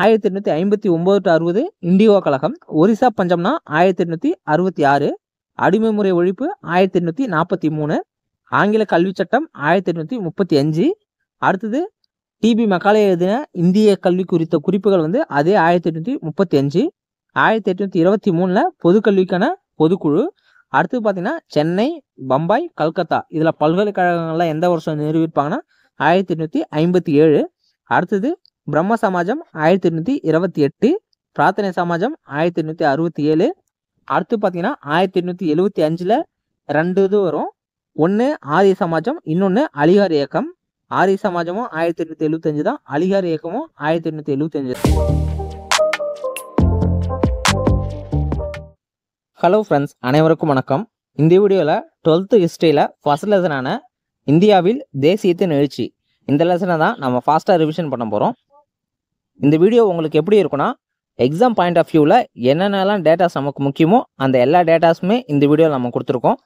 1859 to 60 indigo கழகம். ஒரிசா பஞ்சம்னா 1866. அடிமை முறை ஒழிப்பு 1843. ஆங்கில கல்வி சட்டம் 1835. அடுத்தது டிபி மெக்காலே எழுதின இந்திய கல்வி குறித்த குறிப்புகள் வந்து அதே 1835. 1823 பொதுக்கல்விக்கான பொதுக்குழு. அடுத்து பார்த்தீங்கன்னா சென்னை, பம்பாய், கல்கத்தா இதில் பல்கலைக்கழகங்கள்லாம் எந்த வருஷம் நிறுவியிருப்பாங்கன்னா 1857. அடுத்தது பிரம்ம சமாஜம் 1828. பிரார்த்தனை சமாஜம் 1867. அடுத்து பார்த்தீங்கன்னா 1875 2 இது வரும். ஒன்று ஆரிய சமாஜம், இன்னொன்று அலிகார் இயக்கம். ஆரிய சமாஜமும் 1875 தான், அலிகார் இயக்கமும் 1875. ஹலோ ஃப்ரெண்ட்ஸ், அனைவருக்கும் வணக்கம். இந்த வீடியோவில் 12th ஹிஸ்ட்ரியில் ஃபர்ஸ்ட் லெசனான இந்தியாவில் தேசியத்தின் எழுச்சி இந்த லெசனை தான் நம்ம ஃபாஸ்ட்டாக ரிவிஷன் பண்ண போகிறோம். இந்த வீடியோ உங்களுக்கு எப்படி இருக்குன்னா, எக்ஸாம் பாயிண்ட் ஆஃப் வியூவில் என்னென்னலாம் டேட்டாஸ் நமக்கு முக்கியமோ அந்த எல்லா டேட்டாஸுமே இந்த வீடியோவில் நம்ம கொடுத்துருக்கோம்.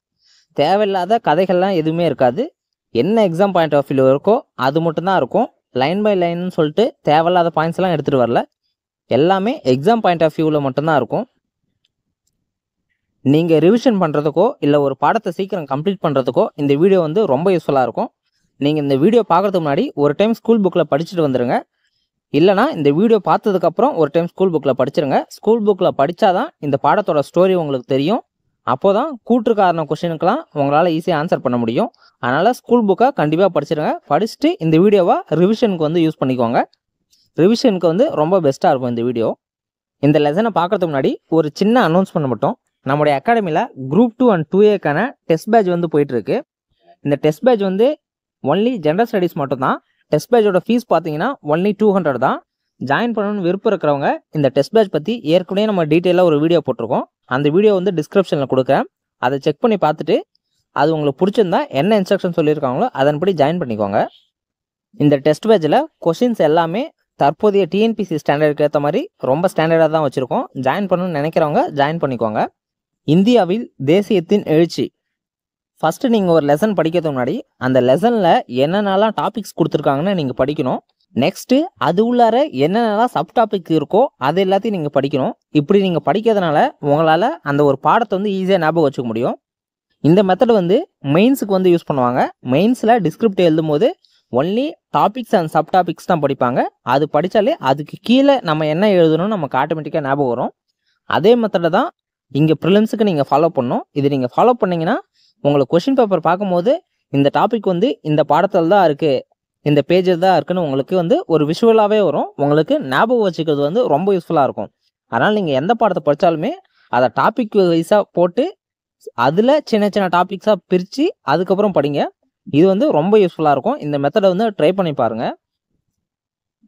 தேவையில்லாத கதைகள்லாம் எதுவுமே இருக்காது. என்ன எக்ஸாம் பாயிண்ட் ஆஃப் வியூ இருக்கோ அது மட்டும்தான் இருக்கும். லைன் பை லைன்னு சொல்லிட்டு தேவையில்லாத பாயிண்ட்ஸ்லாம் எடுத்துகிட்டு வரல. எல்லாமே எக்ஸாம் பாயிண்ட் ஆஃப் வியூவில் மட்டும்தான் இருக்கும். நீங்கள் ரிவிஷன் பண்ணுறதுக்கோ இல்லை ஒரு பாடத்தை சீக்கிரம் கம்ப்ளீட் பண்ணுறதுக்கோ இந்த வீடியோ வந்து ரொம்ப யூஸ்ஃபுல்லாக இருக்கும். நீங்கள் இந்த வீடியோ பார்க்குறதுக்கு முன்னாடி ஒரு டைம் ஸ்கூல் புக்கில் படிச்சுட்டு வந்துடுங்க. இல்லைனா இந்த வீடியோ பார்த்ததுக்கப்புறம் ஒரு டைம் ஸ்கூல் புக்கில் படிச்சிருங்க. ஸ்கூல் புக்கில் படித்தாதான் இந்த பாடத்தோட ஸ்டோரி உங்களுக்கு தெரியும். அப்போ தான் கூற்று காரண கொஷினுக்கெலாம் உங்களால் ஈஸியாக ஆன்சர் பண்ண முடியும். அதனால் ஸ்கூல் புக்கை கண்டிப்பாக படிச்சிருங்க. படிச்சுட்டு இந்த வீடியோவை ரிவிஷனுக்கு வந்து யூஸ் பண்ணிக்கோங்க. ரிவிஷனுக்கு வந்து ரொம்ப பெஸ்ட்டாக இருக்கும் இந்த வீடியோ. இந்த லெசனை பார்க்குறதுக்கு முன்னாடி ஒரு சின்ன அனௌன்ஸ்மெண்ட் மட்டும். நம்முடைய அகாடமியில் குரூப் 2 and 2Aக்கான டெஸ்ட் பேட்ச் வந்து போயிட்டுருக்கு. இந்த டெஸ்ட் பேட்ச் வந்து ஒன்லி ஜென்ரல் ஸ்டடீஸ் மட்டும்தான். டெஸ்ட் பேட்சோட ஃபீஸ் பார்த்தீங்கன்னா ஒன்லி 200 தான். ஜாயின் பண்ணணும்னு விருப்பம் இருக்கிறவங்க இந்த டெஸ்ட் பேட்ச் பற்றி ஏற்கனவே நம்ம டீட்டெயிலாக ஒரு வீடியோ போட்டிருக்கோம். அந்த வீடியோ வந்து டிஸ்கிரிப்ஷனில் கொடுக்குறேன். அதை செக் பண்ணி பார்த்துட்டு அது உங்களுக்கு பிடிச்சிருந்தா என்ன இன்ஸ்ட்ரக்ஷன் சொல்லியிருக்காங்களோ அதன்படி ஜாயின் பண்ணிக்கோங்க. இந்த டெஸ்ட் பேட்சில் கொஷின்ஸ் எல்லாமே தற்போதைய டிஎன்பிசி ஸ்டாண்டர்டுக்கு ஏற்ற மாதிரி ரொம்ப ஸ்டாண்டர்டாக தான் வச்சுருக்கோம். ஜாயின் பண்ணணும்னு நினைக்கிறவங்க ஜாயின் பண்ணிக்கோங்க. இந்தியாவில் தேசியத்தின் எழுச்சி. ஃபஸ்ட்டு நீங்கள் ஒரு லெசன் படிக்கிறதுக்கு முன்னாடி அந்த லெசனில் என்னென்னலாம் டாபிக்ஸ் கொடுத்துருக்காங்கன்னு நீங்கள் படிக்கணும். நெக்ஸ்ட்டு அது உள்ளார என்னென்னலாம் சப் டாபிக் இருக்கோ அது எல்லாத்தையும் நீங்கள் படிக்கணும். இப்படி நீங்கள் படிக்கிறதுனால உங்களால் அந்த ஒரு பாடத்தை வந்து ஈஸியாக ஞாபகம் வச்சுக்க முடியும். இந்த மெத்தட் வந்து மெயின்ஸுக்கு வந்து யூஸ் பண்ணுவாங்க. மெயின்ஸில் டிஸ்கிரிப்டிவ் எழுதும் போது only topics and sub topics தான் படிப்பாங்க. அது படித்தாலே அதுக்கு கீழே நம்ம என்ன எழுதணும்னு நமக்கு ஆட்டோமேட்டிக்காக ஞாபகம் வரும். அதே மெத்தடை தான் இங்கே ப்ரிலிம்ஸுக்கு நீங்கள் ஃபாலோ பண்ணணும். இது நீங்கள் ஃபாலோ பண்ணிங்கன்னா உங்களுக்கு கொஷின் பேப்பர் பார்க்கும்போது இந்த டாபிக் வந்து இந்த பாடத்தில் தான் இருக்குது, இந்த பேஜஸ் தான் இருக்குன்னு உங்களுக்கு வந்து ஒரு விஷுவலாகவே வரும். உங்களுக்கு ஞாபகம் வச்சுக்கிறது வந்து ரொம்ப யூஸ்ஃபுல்லாக இருக்கும். அதனால் நீங்கள் எந்த பாடத்தை படித்தாலுமே அதை டாபிக் வைஸாக போட்டு அதில் சின்ன சின்ன டாபிக்ஸாக பிரித்து அதுக்கப்புறம் படிங்க. இது வந்து ரொம்ப யூஸ்ஃபுல்லாக இருக்கும். இந்த மெத்தடை வந்து ட்ரை பண்ணி பாருங்கள்.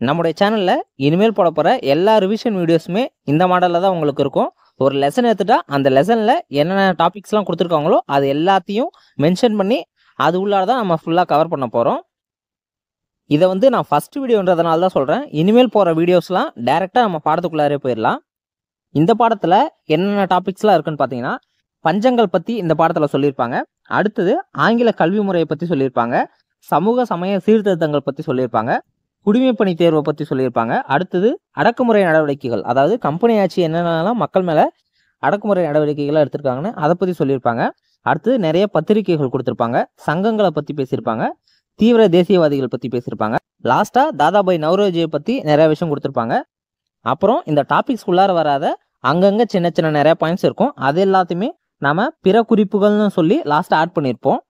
நம்முடைய சேனலில் இனிமேல் போட போகிற எல்லா ரிவிஷன் வீடியோஸுமே இந்த மாடலில் தான் உங்களுக்கு இருக்கும். ஒரு லெசன் எடுத்துட்டா அந்த லெசனில் என்னென்ன டாபிக்ஸ்லாம் கொடுத்துருக்காங்களோ அது எல்லாத்தையும் மென்ஷன் பண்ணி அது உள்ளார தான் நம்ம ஃபுல்லாக கவர் பண்ண போகிறோம். இதை வந்து நான் ஃபஸ்ட் வீடியோன்றதுனால தான் சொல்கிறேன். இனிமேல் போகிற வீடியோஸ்லாம் டைரெக்டாக நம்ம பாடத்துக்குள்ளாரே போயிடலாம். இந்த பாடத்தில் என்னென்ன டாபிக்ஸ்லாம் இருக்குன்னு பார்த்தீங்கன்னா, பஞ்சங்கள் பற்றி இந்த பாடத்தில் சொல்லியிருப்பாங்க. அடுத்தது ஆங்கில கல்வி முறையை பற்றி சொல்லியிருப்பாங்க. சமூக சமய சீர்திருத்தங்கள் பற்றி சொல்லியிருப்பாங்க. குடிமைப்பணி தேர்வை பற்றி சொல்லியிருப்பாங்க. அடுத்தது அடக்குமுறை நடவடிக்கைகள், அதாவது கம்பெனி ஆட்சி என்னென்னலாம் மக்கள் மேலே அடக்குமுறை நடவடிக்கைகளாக எடுத்திருக்காங்கன்னு அதை பற்றி சொல்லியிருப்பாங்க. அடுத்தது நிறைய பத்திரிகைகள் கொடுத்துருப்பாங்க. சங்கங்களை பற்றி பேசியிருப்பாங்க. தீவிர தேசியவாதிகள் பற்றி பேசியிருப்பாங்க. லாஸ்ட்டாக தாதாபாய் நவ்ரோஜியை பற்றி நிறைய விஷயம் கொடுத்துருப்பாங்க. அப்புறம் இந்த டாபிக்ஸ் உள்ளார வராத அங்கங்கே சின்ன சின்ன நிறைய பாயிண்ட்ஸ் இருக்கும். அது எல்லாத்தையுமே நம்ம பிற குறிப்புகள்னு சொல்லி லாஸ்ட்டாக ஆட் பண்ணியிருப்போம்.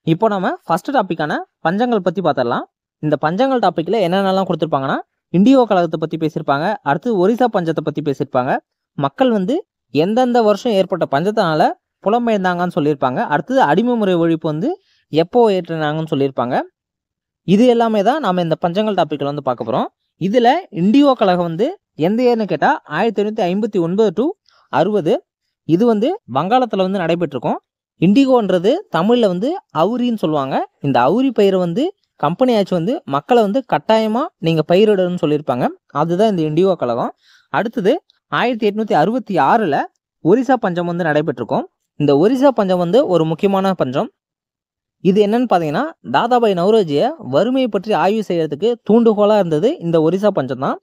இப்போ நம்ம ஃபர்ஸ்ட் டாப்பிக்கான பஞ்சங்கள் பற்றி பார்த்துடலாம். இந்த பஞ்சங்கள் டாப்பிக்கில் என்னென்னலாம் கொடுத்துருப்பாங்கன்னா, இண்டிகோ கழகத்தை பற்றி பேசியிருப்பாங்க. அடுத்து ஒரிசா பஞ்சத்தை பற்றி பேசியிருப்பாங்க. மக்கள் வந்து எந்தெந்த வருஷம் ஏற்பட்ட பஞ்சத்தினால புலம்பெயர்ந்தாங்கன்னு சொல்லியிருப்பாங்க. அடுத்தது அடிமை முறை ஒழிப்பு வந்து எப்போ ஏற்றினாங்கன்னு சொல்லியிருப்பாங்க. இது எல்லாமே தான் நம்ம இந்த பஞ்சங்கள் டாப்பிக்கில் வந்து பார்க்க போகிறோம். இதில் இண்டிகோ கழகம் வந்து எந்த இயர்னு கேட்டால் 1859 to 60. இது வந்து வங்காளத்தில் வந்து நடைபெற்றிருக்கும். இண்டிகோன்றது தமிழில் வந்து அவுரின்னு சொல்லுவாங்க. இந்த அவுரி பயிரை வந்து கம்பெனி ஆட்சி வந்து மக்களை வந்து கட்டாயமாக நீங்கள் பயிரிடணும்னு சொல்லியிருப்பாங்க. அதுதான் இந்த இண்டிகோ கழகம். அடுத்தது 1866 ஒரிசா பஞ்சம் வந்து நடைபெற்றிருக்கும். இந்த ஒரிசா பஞ்சம் வந்து ஒரு முக்கியமான பஞ்சம். இது என்னன்னு பார்த்தீங்கன்னா, தாதாபாய் நவ்ரோஜியை வறுமையை பற்றி ஆய்வு செய்யறதுக்கு தூண்டுகோலாக இருந்தது இந்த ஒரிசா பஞ்சம் தான்.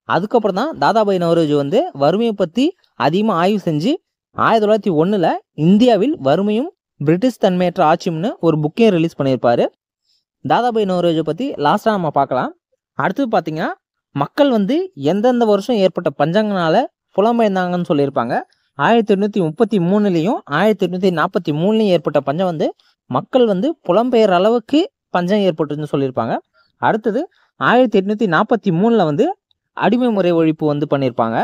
அதுக்கப்புறம் தான் தாதாபாய் நவரோஜி வந்து வறுமையை பற்றி அதிகமாக ஆய்வு செஞ்சு 1901 இந்தியாவில் வறுமையும் பிரிட்டிஷ் தன்மையற்ற ஆட்சியும்னு ஒரு புக்கையும் ரிலீஸ் பண்ணியிருப்பாரு. தாதாபாய் நவரோஜை பற்றி லாஸ்ட்டாக நம்ம பார்க்கலாம். அடுத்தது பார்த்தீங்கன்னா மக்கள் வந்து எந்தெந்த வருஷம் ஏற்பட்ட பஞ்சங்களால் புலம்பெயர்ந்தாங்கன்னு சொல்லியிருப்பாங்க. 1833 1843 ஏற்பட்ட பஞ்சம் வந்து மக்கள் வந்து புலம்பெயர் அளவுக்கு பஞ்சம் ஏற்பட்டுன்னு சொல்லியிருப்பாங்க. அடுத்தது 1843 வந்து அடிமை முறை ஒழிப்பு வந்து பண்ணியிருப்பாங்க.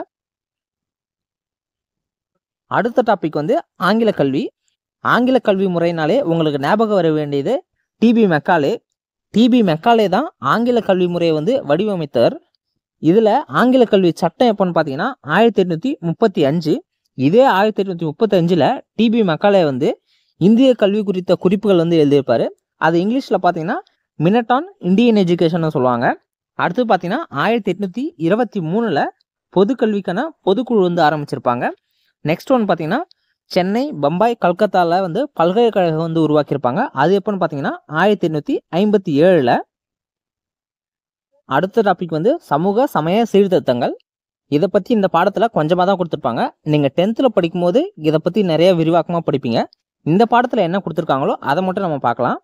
அடுத்த டாபிக் வந்து ஆங்கில கல்வி. ஆங்கில கல்வி முறையினாலே உங்களுக்கு ஞாபகம் வர வேண்டியது டிபி மெக்காலே. டிபி மெக்காலே தான் ஆங்கில கல்வி முறையை வந்து வடிவமைத்தவர். இதில் ஆங்கில கல்வி சட்டம் எப்போன்னு பார்த்தீங்கன்னா 1835. இதே 1835 டிபி மெக்காலே வந்து இந்திய கல்வி குறித்த குறிப்புகள் வந்து எழுதியிருப்பாரு. அது இங்கிலீஷில் பார்த்தீங்கன்னா மினட் ஆன் இந்தியன் எஜுகேஷன் சொல்லுவாங்க. அடுத்து பார்த்தீங்கன்னா 1823 பொது கல்விக்கான பொதுக்குழு வந்து ஆரம்பிச்சிருப்பாங்க. நெக்ஸ்ட் ஒன் பார்த்தீங்கன்னா சென்னை, பம்பாய், கல்கத்தாவில் வந்து பல்கலைக்கழகம் வந்து உருவாக்கியிருப்பாங்க. அது எப்போன்னு பார்த்தீங்கன்னா 1857. அடுத்த டாபிக் வந்து சமூக சமய சீர்திருத்தங்கள். இதை பற்றி இந்த பாடத்தில் கொஞ்சமாக தான் கொடுத்துருப்பாங்க. நீங்கள் 10th படிக்கும்போது இதை பற்றி நிறைய விரிவாக்கமாக படிப்பீங்க. இந்த பாடத்தில் என்ன கொடுத்துருக்காங்களோ அதை மட்டும் நம்ம பார்க்கலாம்.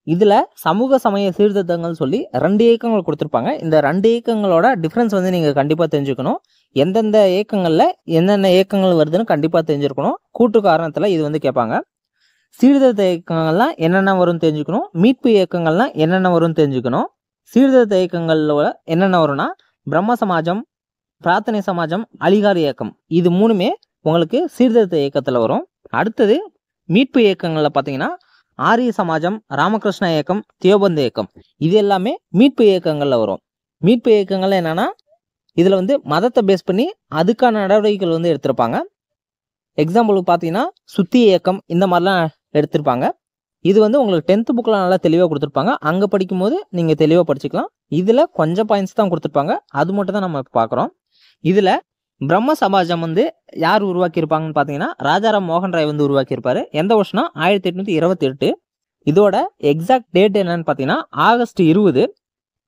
இதில் சமூக சமய சீர்திருத்தங்கள் சொல்லி 2 இயக்கங்கள் கொடுத்துருப்பாங்க. இந்த 2 இயக்கங்களோட டிஃப்ரென்ஸ் வந்து நீங்கள் கண்டிப்பாக தெரிஞ்சுக்கணும். எந்தெந்த இயக்கங்களில் என்னென்ன இயக்கங்கள் வருதுன்னு கண்டிப்பாக தெரிஞ்சுருக்கணும். கூட்டு காரணத்தில் இது வந்து கேட்பாங்க. சீர்திருத்த இயக்கங்கள்லாம் என்னென்ன வரும்னு தெரிஞ்சுக்கணும். மீட்பு இயக்கங்கள்லாம் என்னென்ன வரும்னு தெரிஞ்சுக்கணும். சீர்திருத்த இயக்கங்களில் என்னென்ன வரும்னா பிரம்ம சமாஜம், பிரார்த்தனை சமாஜம், அலிகார் இயக்கம், இது 3மே உங்களுக்கு சீர்திருத்த இயக்கத்தில் வரும். அடுத்தது மீட்பு இயக்கங்களில் பார்த்தீங்கன்னா ஆரிய சமாஜம், ராமகிருஷ்ண இயக்கம், தியோபந்த இயக்கம், இது எல்லாமே மீட்பு இயக்கங்களில் வரும். மீட்பு இயக்கங்கள் என்னன்னா இதில் வந்து மதத்தை பேஸ் பண்ணி அதுக்கான நடவடிக்கைகள் வந்து எடுத்திருப்பாங்க. எக்ஸாம்பிளுக்கு பார்த்தீங்கன்னா சுத்தி இயக்கம் இந்த மாதிரிலாம் எடுத்திருப்பாங்க. இது வந்து உங்களுக்கு 10th புக்கில் நல்லா தெளிவாக கொடுத்துருப்பாங்க. அங்கே படிக்கும்போது நீங்கள் தெளிவாக படிச்சுக்கலாம். இதில் கொஞ்சம் பாயிண்ட்ஸ் தான் கொடுத்துருப்பாங்க. அது மட்டும் தான் நம்ம பார்க்குறோம். இதில் பிரம்ம சமாஜம் வந்து யார் உருவாக்கியிருப்பாங்கன்னு பார்த்தீங்கன்னா ராஜாராம் மோகன் ராய் வந்து உருவாக்கியிருப்பாரு. எந்த வருஷம்னா 1828. இதோட எக்ஸாக்ட் டேட் என்னன்னு பார்த்தீங்கன்னா ஆகஸ்ட் 20.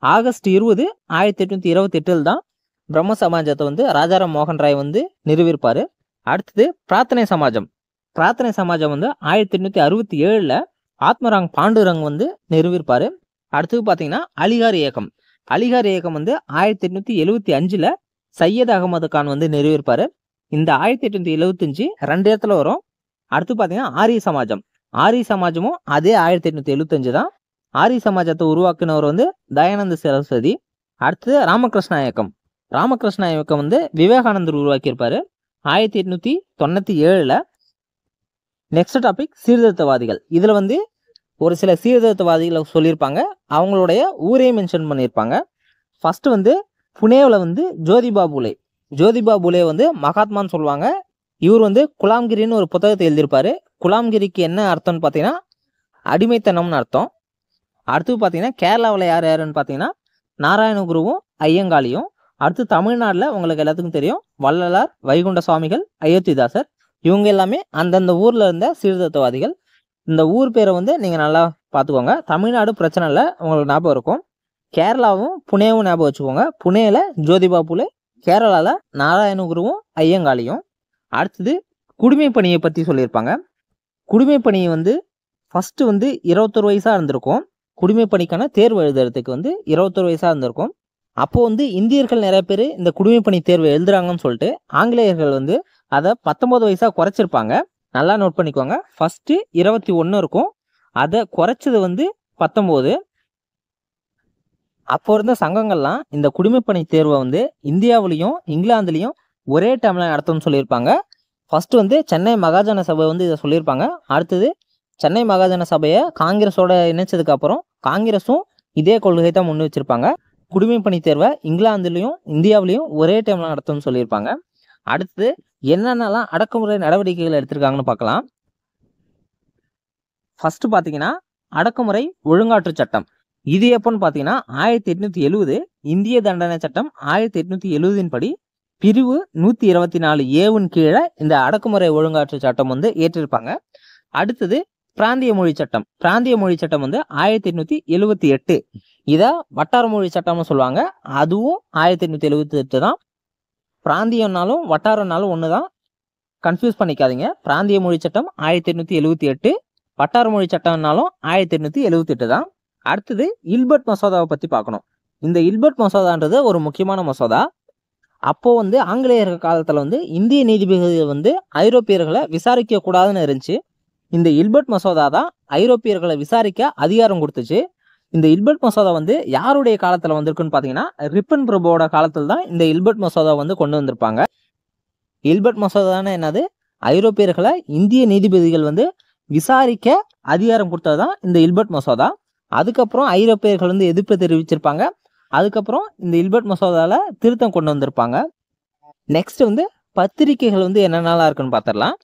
ஆகஸ்ட் 20 1828 தான் பிரம்ம சமாஜத்தை வந்து ராஜாராம் மோகன் ராய் வந்து நிறுவியிருப்பாரு. அடுத்தது பிரார்த்தனை சமாஜம். பிரார்த்தனை சமாஜம் வந்து 1867 ஆத்மராங் பாண்டுரங் வந்து நிறுவியிருப்பாரு. அடுத்தது பார்த்தீங்கன்னா அலிகார் இயக்கம். அலிகார் இயக்கம் வந்து 1875 சையத் அகமது கான் வந்து நிறுவியிருப்பாரு. இந்த 1875 2 இடத்துல வரும். அடுத்து பார்த்தீங்கன்னா ஆரிய சமாஜம். ஆரிய சமாஜமும் அதே 1875 தான். ஆரிய சமாஜத்தை உருவாக்குனவர் வந்து தயானந்த சரஸ்வதி. அடுத்தது ராமகிருஷ்ணா இயக்கம். ராமகிருஷ்ணா இயக்கம் வந்து விவேகானந்தர் உருவாக்கியிருப்பாரு 1897. Next topic சீர்திருத்தவாதிகள். இதில் வந்து ஒரு சில சீர்திருத்தவாதிகளை சொல்லியிருப்பாங்க. அவங்களுடைய ஊரையும் மென்ஷன் பண்ணியிருப்பாங்க. ஃபர்ஸ்ட் வந்து புனேவில் வந்து ஜோதிபா பூலே. ஜோதிபா பூலே வந்து மகாத்மான்னு சொல்லுவாங்க. இவர் வந்து குலாம்கிரின்னு ஒரு புத்தகத்தை எழுதியிருப்பாரு. குலாம்கிரிக்கு என்ன அர்த்தம்னு பார்த்தீங்கன்னா அடிமைத்தனம்னு அர்த்தம். அடுத்து பார்த்தீங்கன்னா கேரளாவில் யார் யாருன்னு பார்த்தீங்கன்னா நாராயணகுருவும் ஐயங்காளியும். அடுத்து தமிழ்நாட்டில் உங்களுக்கு எல்லாத்துக்கும் தெரியும் வள்ளலார், வைகுண்ட சுவாமிகள், அயோத்திதாசர். இவங்க எல்லாமே அந்தந்த ஊரில் இருந்த சீர்திருத்தவாதிகள். இந்த ஊர் பேரை வந்து நீங்கள் நல்லா பார்த்துக்கோங்க. தமிழ்நாடு பிரச்சனை இல்லை, உங்களுக்கு ஞாபகம் இருக்கும். கேரளாவும் புனேவும் ஞாபகம் வச்சுக்கோங்க. புனேல ஜோதிபா பூலே, கேரளாவில் நாராயணகுருவும் ஐயங்காளியும். அடுத்தது குடிமை பணியை பற்றி சொல்லியிருப்பாங்க. குடிமை பணி வந்து ஃபஸ்ட்டு வந்து 21 வயசாக இருந்திருக்கும். குடிமை பணிக்கான தேர்வு எழுதுறதுக்கு வந்து 21 வயசாக இருந்திருக்கும். அப்போது வந்து இந்தியர்கள் நிறைய பேர் இந்த குடிமை பணி தேர்வு எழுதுறாங்கன்னு சொல்லிட்டு ஆங்கிலேயர்கள் வந்து அதை 19 வயசாக குறைச்சிருப்பாங்க. நல்லா நோட் பண்ணிக்கோங்க. ஃபஸ்ட்டு 21 இருக்கும், அதை குறைச்சது வந்து 19. அப்போ இருந்த சங்கங்கள்லாம் இந்த குடிமைப்பணி தேர்வை வந்து இந்தியாவிலையும் இங்கிலாந்துலேயும் ஒரே டைமில் நடத்தும்னு சொல்லியிருப்பாங்க. ஃபஸ்ட்டு வந்து சென்னை மகாஜன சபை வந்து இதை சொல்லியிருப்பாங்க. அடுத்தது சென்னை மகாஜன சபையை காங்கிரஸோட இணைச்சதுக்கப்புறம் காங்கிரஸும் இதே கொள்கை தான் முன் வச்சிருப்பாங்க. குடிமைப்பணி தேர்வை இங்கிலாந்துலேயும் இந்தியாவிலையும் ஒரே டைமில் நடத்தும்னு சொல்லியிருப்பாங்க. அடுத்தது என்னென்னலாம் அடக்குமுறை நடவடிக்கைகள் எடுத்திருக்காங்கன்னு பார்க்கலாம். ஃபர்ஸ்ட் பார்த்தீங்கன்னா அடக்குமுறை ஒழுங்காற்று சட்டம். இது எப்போன்னு பார்த்தீங்கன்னா 1870 இந்திய தண்டனை சட்டம் 1870 படி பிரிவு 124A கீழே இந்த அடக்குமுறை ஒழுங்காற்று சட்டம் வந்து ஏற்றிருப்பாங்க. அடுத்தது பிராந்திய மொழி சட்டம். பிராந்திய மொழி சட்டம் வந்து 1878. இதை வட்டார மொழி சட்டம்னு சொல்லுவாங்க. அதுவும் 1878 தான். பிராந்தியம்னாலும் வட்டாரம்னாலும் ஒன்று தான், கன்ஃபியூஸ் பண்ணிக்காதீங்க. பிராந்திய மொழி சட்டம் 1878, வட்டார மொழி சட்டம்னாலும் 1878 தான். அடுத்தது இல்பர்ட் மசோதாவை பற்றி பார்க்கணும். இந்த இல்பர்ட் மசோதான்றது ஒரு முக்கியமான மசோதா. அப்போ வந்து ஆங்கிலேயர்கள் காலத்தில் வந்து இந்திய நீதிபதிகள் வந்து ஐரோப்பியர்களை விசாரிக்க கூடாதுன்னு இருந்துச்சு. இந்த இல்பர்ட் மசோதா தான் ஐரோப்பியர்களை விசாரிக்க அதிகாரம் கொடுத்துச்சு. இந்த இல்பர்ட் மசோதா வந்து யாருடைய காலத்தில் வந்திருக்குன்னு பார்த்தீங்கன்னா, ரிப்பன் பிரபுவோட காலத்தில் தான் இந்த இல்பர்ட் மசோதா வந்து கொண்டு வந்திருப்பாங்க. இல்பர்ட் மசோதான்னு என்னது, ஐரோப்பியர்களை இந்திய நீதிபதிகள் வந்து விசாரிக்க அதிகாரம் கொடுத்தது தான் இந்த இல்பர்ட் மசோதா. அதுக்கப்புறம் ஐரோப்பியர்கள் வந்து எதிர்ப்பு தெரிவிச்சிருப்பாங்க. அதுக்கப்புறம் இந்த இல்பர்ட் மசோதாவில் திருத்தம் கொண்டு வந்திருப்பாங்க. நெக்ஸ்ட் வந்து பத்திரிகைகள் வந்து என்னென்னலாம் இருக்குன்னு பார்த்துடலாம்.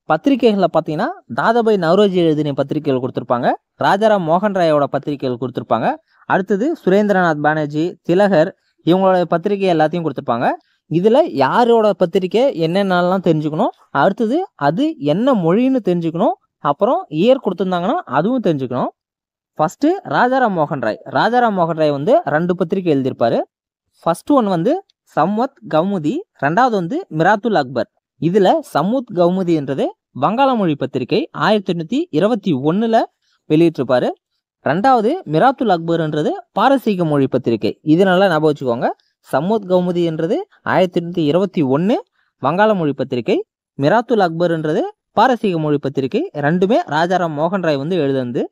பத்திரிகைகளில் பார்த்தீங்கன்னா தாதாபாய் நவ்ரோஜி எழுதின பத்திரிகைகள் கொடுத்துருப்பாங்க. ராஜாராம் மோகன் ராயோட பத்திரிகைகள் கொடுத்துருப்பாங்க. அடுத்தது சுரேந்திரநாத் பானர்ஜி, திலகர் இவங்களோட பத்திரிகை எல்லாத்தையும் கொடுத்துருப்பாங்க. இதில் யாரோட பத்திரிக்கை என்னென்னலாம் தெரிஞ்சுக்கணும், அடுத்தது அது என்ன மொழின்னு தெரிஞ்சுக்கணும், அப்புறம் இயர் கொடுத்துருந்தாங்கன்னா அதுவும் தெரிஞ்சுக்கணும். ஃபஸ்ட்டு ராஜாராம் மோகன் ராய். ராஜாராம் மோகன் ராய் வந்து 2 பத்திரிகை எழுதியிருப்பாரு. ஃபர்ஸ்ட் ஒன் வந்து சம்வத் கௌமுதி, ரெண்டாவது வந்து மிராத்துல் அக்பர். இதில் சம்வத் கௌமுதின்றது வங்காள மொழி பத்திரிகை 1821 வெளியிட்டிருப்பாரு. ரெண்டாவது மிராத்துல் அக்பர்ன்றது பாரசீக மொழி பத்திரிகை. இது நல்லா ஞாபகம் வச்சுக்கோங்க. சம்வத் கௌமுதி என்றது 1821 வங்காள மொழி பத்திரிகை, மிராத்துல் அக்பர்ன்றது பாரசீக மொழி பத்திரிகை. ரெண்டுமே ராஜாராம் மோகன் ராய் வந்து எழுதுனது.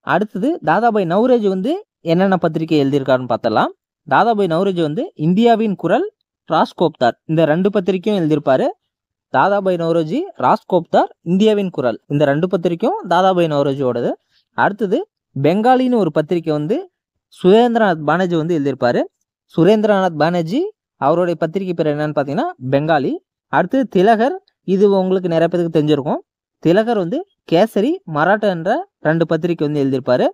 அடுத்தது தாதாபாய் நவ்ரோஜி வந்து என்னென்ன பத்திரிகை எழுதியிருக்காருன்னு பார்த்தலாம். தாதாபாய் நவ்ரோஜி வந்து இந்தியாவின் குரல், ராஸ்கோப்தார் இந்த 2 பத்திரிகையும் எழுதியிருப்பாரு. தாதாபாய் நவ்ரோஜி, ராஸ்கோப்தார், இந்தியாவின் குரல் இந்த 2 பத்திரிகையும் தாதாபாய் நவ்ரோஜியோடது. அடுத்தது பெங்காலின்னு ஒரு பத்திரிகை வந்து சுரேந்திரநாத் பானர்ஜி வந்து எழுதியிருப்பாரு. சுரேந்திரநாத் பானர்ஜி அவருடைய பத்திரிகை பேர் என்னன்னு பார்த்தீங்கன்னா பெங்காலி. அடுத்தது திலகர், இது உங்களுக்கு நிறைய பேருக்கு தெரிஞ்சிருக்கும். திலகர் வந்து கேசரி, மராட்டா என்ற 2 பத்திரிகை வந்து எழுதியிருப்பாரு.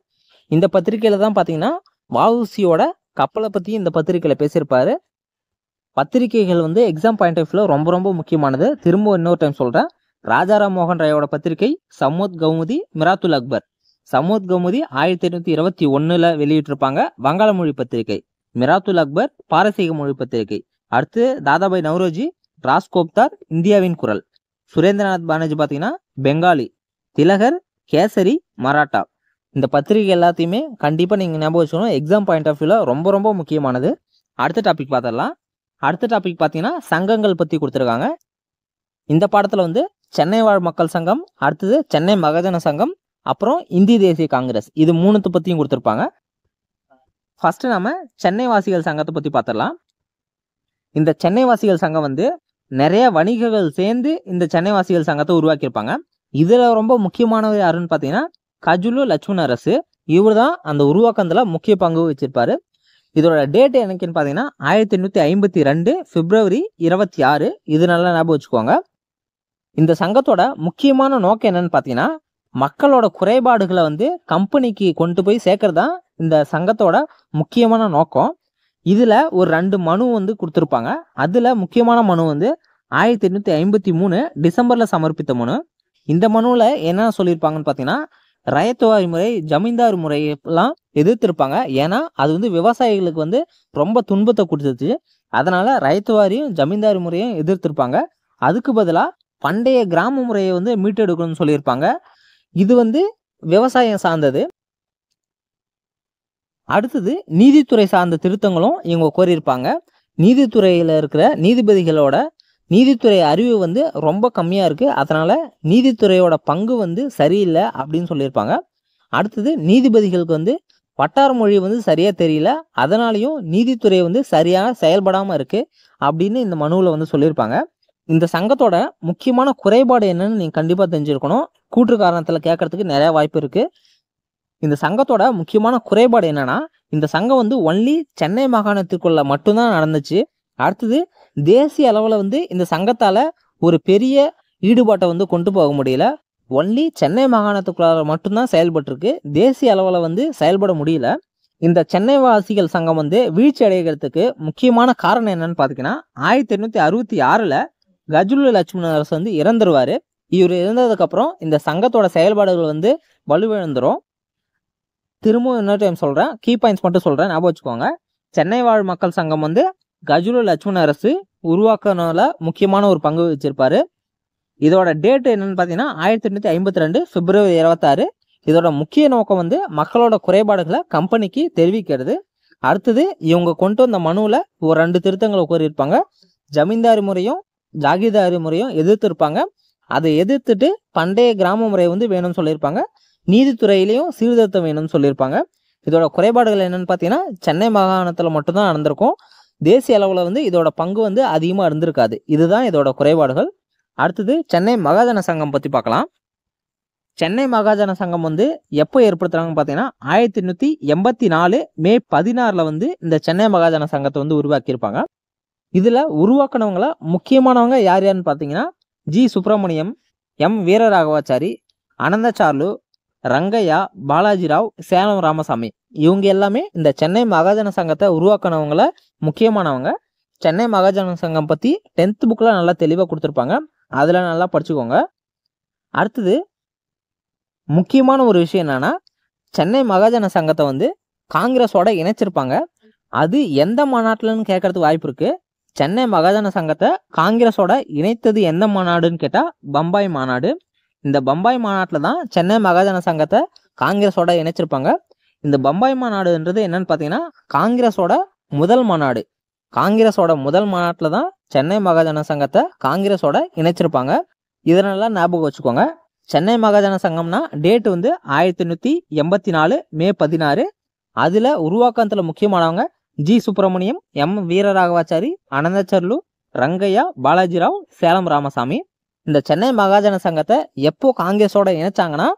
இந்த பத்திரிகையில தான் பார்த்தீங்கன்னா வஉசியோட கப்பலை பற்றி இந்த பத்திரிகையில் பேசியிருப்பாரு. பத்திரிகைகள் வந்து எக்ஸாம் பாயிண்ட் ஆஃப் வியூவில் ரொம்ப ரொம்ப முக்கியமானது. திரும்ப இன்னொரு டைம் சொல்கிறேன். ராஜாராம் மோகன் ராயோட பத்திரிகை சம்வத் கௌமுதி, மிராத்துல் அக்பர். சம்வத் கௌமுதி 1821 வெளியிட்டிருப்பாங்க, வங்காள மொழி பத்திரிகை. மிராத்துல் அக்பர் பாரசீக மொழி பத்திரிகை. அடுத்து தாதாபாய் நவ்ரோஜி, ராஸ்கோப்தார், இந்தியாவின் குரல். சுரேந்திரநாத் பானர்ஜி பார்த்தீங்கன்னா பெங்காலி. திலகர் கேசரி, மராட்டா. இந்த பத்திரிகை எல்லாத்தையுமே கண்டிப்பாக நீங்கள் ஞாபகம் வச்சுக்கணும். எக்ஸாம் பாயிண்ட் ஆஃப் வியூவில் ரொம்ப ரொம்ப முக்கியமானது. அடுத்த டாபிக் பார்த்துடலாம். அடுத்த டாபிக் பார்த்தீங்கன்னா சங்கங்கள் பற்றி கொடுத்துருக்காங்க. இந்த பாடத்தில் வந்து சென்னை வாழ் மக்கள் சங்கம், அடுத்தது சென்னை மகஜன சங்கம், அப்புறம் இந்திய தேசிய காங்கிரஸ், இது 3 பற்றியும் கொடுத்துருப்பாங்க. ஃபஸ்ட்டு நம்ம சென்னை வாசிகள் சங்கத்தை பற்றி பார்த்துடலாம். இந்த சென்னை வாசிகள் சங்கம் வந்து நிறைய வணிகர்கள் சேர்ந்து இந்த சென்னை வாசிகள் சங்கத்தை உருவாக்கியிருப்பாங்க. இதில் ரொம்ப முக்கியமானவர் யாருன்னு பார்த்தீங்கன்னா கஜுலு லட்சுமண அரசு. இவர் தான் அந்த உருவாக்கத்தில் முக்கிய பங்கு வச்சிருப்பாரு. இதோட டேட் என்னைக்குன்னு பார்த்தீங்கன்னா 1852 பிப்ரவரி 26. இது நல்லா ஞாபகம் வச்சுக்கோங்க. இந்த சங்கத்தோட முக்கியமான நோக்கம் என்னன்னு பார்த்தீங்கன்னா மக்களோட குறைபாடுகளை வந்து கம்பெனிக்கு கொண்டு போய் சேர்க்கறது தான் இந்த சங்கத்தோட முக்கியமான நோக்கம். இதில் ஒரு 2 மனு வந்து கொடுத்துருப்பாங்க. அதில் முக்கியமான மனு வந்து 1853 டிசம்பரில் சமர்ப்பித்த மனு. இந்த மனுவில் என்ன சொல்லியிருப்பாங்கன்னு பார்த்தீங்கன்னா ரயத்துவாரி முறை, ஜமீன்தார் முறையெல்லாம் எதிர்த்திருப்பாங்க. ஏன்னா அது வந்து விவசாயிகளுக்கு வந்து ரொம்ப துன்பத்தை கொடுத்துச்சு. அதனால ரயத்துவாரியும் ஜமீன்தார் முறையும் எதிர்த்திருப்பாங்க. அதுக்கு பதிலாக பண்டைய கிராம முறையை வந்து மீட்டெடுக்கணும்னு சொல்லியிருப்பாங்க. இது வந்து விவசாயம் சார்ந்தது. அடுத்தது நீதித்துறை சார்ந்த திருத்தங்களும் இவங்க கோரியிருப்பாங்க. நீதித்துறையில் இருக்கிற நீதிபதிகளோட நீதித்துறை அறிவு வந்து ரொம்ப கம்மியாக இருக்குது. அதனால் நீதித்துறையோட பங்கு வந்து சரியில்லை அப்படின்னு சொல்லியிருப்பாங்க. அடுத்தது நீதிபதிகளுக்கு வந்து வட்டார மொழி வந்து சரியாக தெரியல, அதனாலையும் நீதித்துறை வந்து சரியாக செயல்படாமல் இருக்குது அப்படின்னு இந்த மனுவில் வந்து சொல்லியிருப்பாங்க. இந்த சங்கத்தோட முக்கியமான குறைபாடு என்னன்னு நீங்கள் கண்டிப்பாக தெரிஞ்சிருக்கணும். கூற்று காரணத்தில் கேட்கறதுக்கு நிறைய வாய்ப்பு இருக்குது. இந்த சங்கத்தோட முக்கியமான குறைபாடு என்னன்னா இந்த சங்கம் வந்து ஒன்லி சென்னை மாகாணத்திற்குள்ள மட்டும்தான் நடந்துச்சு. அடுத்தது தேசிய அளவில் வந்து இந்த சங்கத்தால் ஒரு பெரிய ஈடுபாட்டை வந்து கொண்டு போக முடியல. ஒன்லி சென்னை மாகாணத்துக்குள்ளார மட்டும்தான் செயல்பட்டுருக்கு. தேசிய அளவில் வந்து செயல்பட முடியல. இந்த சென்னை வாசிகள் சங்கம் வந்து வீழ்ச்சி அடைகிறதுக்கு முக்கியமான காரணம் என்னன்னு பார்த்தீங்கன்னா 1866 கஜுலு லட்சுமண அரசு வந்து இறந்துருவார். இவர் இருந்ததுக்கப்புறம் இந்த சங்கத்தோட செயல்பாடுகள் வந்து வலுவிழந்துரும். திரும்பவும் இன்னொரு டைம் சொல்கிறேன், கீ பாயிண்ட்ஸ் மட்டும் சொல்கிறேன், ஞாபகம் வச்சுக்கோங்க. சென்னை வாழ் மக்கள் சங்கம் வந்து கஜுலு லட்சுமண அரசு உருவாக்குனதுல முக்கியமான ஒரு பங்கு வச்சிருப்பாரு. இதோட டேட் என்னன்னு பார்த்தீங்கன்னா 1852 பிப்ரவரி 26. இதோட முக்கிய நோக்கம் வந்து மக்களோட குறைபாடுகளை கம்பெனிக்கு தெரிவிக்கிறது. அடுத்தது இவங்க கொண்டு வந்த மனுவில் ஒரு 2 திருத்தங்களை கோரியிருப்பாங்க. ஜமீன்தாரி முறையும் ஜாகிர்தாரி முறையும் எதிர்த்திருப்பாங்க. அதை எதிர்த்துட்டு பண்டைய கிராம முறை வந்து வேணும்னு சொல்லியிருப்பாங்க. நீதித்துறையிலையும் சீர்திருத்தம் வேணும்னு சொல்லியிருப்பாங்க. இதோட குறைபாடுகள் என்னன்னு பார்த்தீங்கன்னா சென்னை மாகாணத்தில் மட்டும்தான் நடந்திருக்கும். தேசிய அளவில் வந்து இதோட பங்கு வந்து அதிகமாக இருந்திருக்காது. இதுதான் இதோட குறைபாடுகள். அடுத்தது சென்னை மகாஜன சங்கம் பற்றி பார்க்கலாம். சென்னை மகாஜன சங்கம் வந்து எப்போ ஏற்படுத்துறாங்கன்னு பார்த்தீங்கன்னா 1884 மே 16 வந்து இந்த சென்னை மகாஜன சங்கத்தை வந்து உருவாக்கியிருப்பாங்க. இதில் உருவாக்கினவங்கள முக்கியமானவங்க யார் யாருன்னு பார்த்தீங்கன்னா ஜி சுப்பிரமணியம், எம் வீரராகவாச்சாரி, அனந்தசார்லு, ரங்கையா, பாலாஜிராவ், சேலம் ராமசாமி. இவங்க எல்லாமே இந்த சென்னை மகாஜன சங்கத்தை உருவாக்கினவங்கள முக்கியமானவங்க. சென்னை மகாஜன சங்கம் பற்றி 10th புக்கில் நல்லா தெளிவாக கொடுத்துருப்பாங்க. அதில் நல்லா படிச்சுக்கோங்க. அடுத்தது முக்கியமான ஒரு விஷயம் என்னன்னா சென்னை மகாஜன சங்கத்தை வந்து காங்கிரஸோட இணைச்சிருப்பாங்க. அது எந்த மாநாட்டில்னு கேட்கறதுக்கு வாய்ப்பு இருக்கு. சென்னை மகாஜன சங்கத்தை காங்கிரஸோட இணைத்தது எந்த மாநாடுன்னு கேட்டால் பம்பாய் மாநாடு. இந்த பம்பாய் மாநாட்டில் தான் சென்னை மகாஜன சங்கத்தை காங்கிரஸோட இணைச்சிருப்பாங்க. இந்த பம்பாய் மாநாடுன்றது என்னன்னு பார்த்தீங்கன்னா காங்கிரஸோட முதல் மாநாடு. காங்கிரஸோட முதல் மாநாட்டில் தான் சென்னை மகாஜன சங்கத்தை காங்கிரஸோட இணைச்சிருப்பாங்க. இதனால ஞாபகம் வச்சுக்கோங்க. சென்னை மகாஜன சங்கம்னா டேட் வந்து 1884 மே 16. அதில் உருவாக்கத்தில் முக்கியமானவங்க ஜி சுப்பிரமணியம், எம் வீரராகவாச்சாரி, அனந்தச்சர்லு, ரங்கையா, பாலாஜிராவ், சேலம் ராமசாமி. இந்த சென்னை மகாஜன சங்கத்தை எப்போ காங்கிரஸோட இணைச்சாங்கன்னா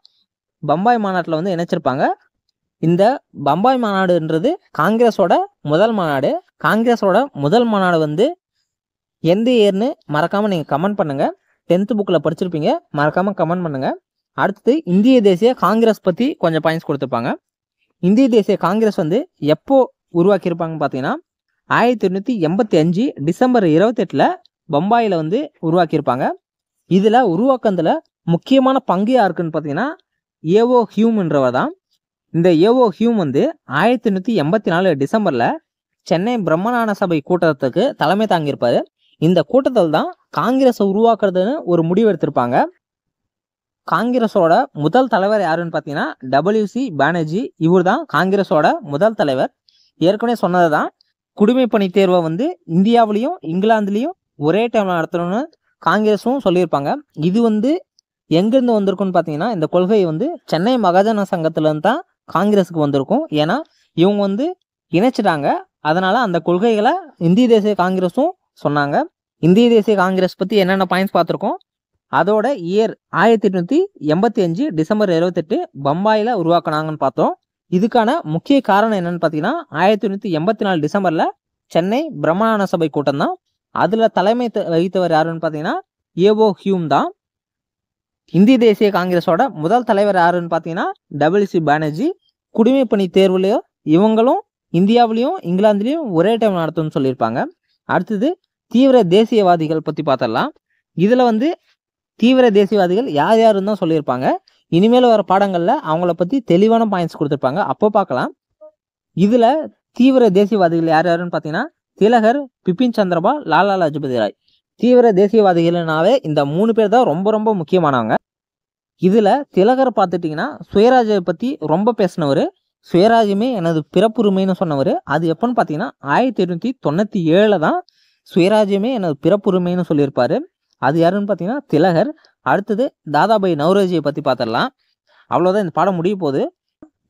பம்பாய் மாநாட்டில் வந்து இணைச்சிருப்பாங்க. இந்த பம்பாய் மாநாடுன்றது காங்கிரஸோட முதல் மாநாடு. காங்கிரஸோட முதல் மாநாடு வந்து எந்த இயர்னு மறக்காமல் நீங்கள் கமெண்ட் பண்ணுங்கள். 10th புக்கில் படிச்சிருப்பீங்க, மறக்காமல் கமெண்ட் பண்ணுங்கள். அடுத்தது இந்திய தேசிய காங்கிரஸ் பற்றி கொஞ்சம் பாயிண்ட்ஸ் கொடுத்துருப்பாங்க. இந்திய தேசிய காங்கிரஸ் வந்து எப்போ உருவாக்கியிருப்பாங்கன்னு பார்த்தீங்கன்னா 1885 டிசம்பர் 28 பம்பாயில் வந்து உருவாக்கியிருப்பாங்க. இதில் உருவாக்கத்தில் முக்கியமான பங்கு யாருக்குன்னு பார்த்தீங்கன்னா ஏஓ ஹியூம்ன்றவர் தான். இந்த ஏஓ ஹியூம் வந்து 1884 டிசம்பரில் சென்னை பிரம்மஞான சபை கூட்டத்துக்கு தலைமை தாங்கியிருப்பார். இந்த கூட்டத்தில் தான் காங்கிரஸை உருவாக்குறதுன்னு ஒரு முடிவு எடுத்திருப்பாங்க. காங்கிரஸோட முதல் தலைவர் யாருன்னு பார்த்தீங்கன்னா WC பானர்ஜி. இவர் தான் காங்கிரஸோட முதல் தலைவர். ஏற்கனவே சொன்னது தான், குடிமைப்பணி தேர்வை வந்து இந்தியாவிலையும் இங்கிலாந்துலேயும் ஒரே டைமில் நடத்தணும்னு காங்கிரஸும் சொல்லியிருப்பாங்க. இது வந்து எங்கேருந்து வந்திருக்குன்னு பார்த்தீங்கன்னா இந்த கொள்கை வந்து சென்னை மகாஜன சங்கத்துலேருந்து தான் காங்கிரஸுக்கு வந்திருக்கும். ஏன்னா இவங்க வந்து இணைச்சிட்டாங்க. அதனால் அந்த கொள்கைகளை இந்திய தேசிய காங்கிரஸும் சொன்னாங்க. இந்திய தேசிய காங்கிரஸ் பற்றி என்னென்ன பாயிண்ட்ஸ் பார்த்துருக்கோம். அதோட இயர் 1885 டிசம்பர் 28 பம்பாயில் உருவாக்குனாங்கன்னு பார்த்தோம். இதுக்கான முக்கிய காரணம் என்னன்னு பார்த்தீங்கன்னா 1884 டிசம்பரில் சென்னை பிரம்மஞான சபை கூட்டம் தான். அதில் தலைமை வகித்தவர் யாருன்னு பார்த்தீங்கன்னா ஏஓ ஹியூம் தான். இந்திய தேசிய காங்கிரஸோட முதல் தலைவர் யாருன்னு பார்த்தீங்கன்னா WC பானர்ஜி. குடிமைப்பணி தேர்வுலையும் இவங்களும் இந்தியாவிலையும் இங்கிலாந்துலேயும் ஒரே டைம் நடத்தும்னு சொல்லியிருப்பாங்க. அடுத்தது தீவிர தேசியவாதிகள் பற்றி பார்த்துடலாம். இதில் வந்து தீவிர தேசியவாதிகள் யார் யாருன்னு தான் சொல்லியிருப்பாங்க. இனிமேல் வர பாடங்களில் அவங்கள பற்றி தெளிவான பாயிண்ட்ஸ் கொடுத்துருப்பாங்க, அப்போ பார்க்கலாம். இதில் தீவிர தேசியவாதிகள் யார் யாருன்னு பார்த்தீங்கன்னா திலகர், பிபின் சந்திரபால், லாலா லஜபதி ராய். தீவிர தேசியவாதிகள்னாவே இந்த 3 பேர் தான் ரொம்ப ரொம்ப முக்கியமானவங்க. இதில் திலகர் பார்த்துட்டிங்கன்னா சுயராஜை பற்றி ரொம்ப பேசினவர். சுயராஜ்யமே எனது பிறப்புரிமைன்னு சொன்னவர். அது எப்போன்னு பார்த்தீங்கன்னா 1897 தான் சுயராஜ்யமே எனது பிறப்புரிமைன்னு சொல்லியிருப்பார். அது யாருன்னு பார்த்தீங்கன்னா திலகர். அடுத்தது தாதாபாய் நவ்ரோஜியை பற்றி பார்த்துடலாம். அவ்வளோதான், இந்த பாடம் முடிய போகுது.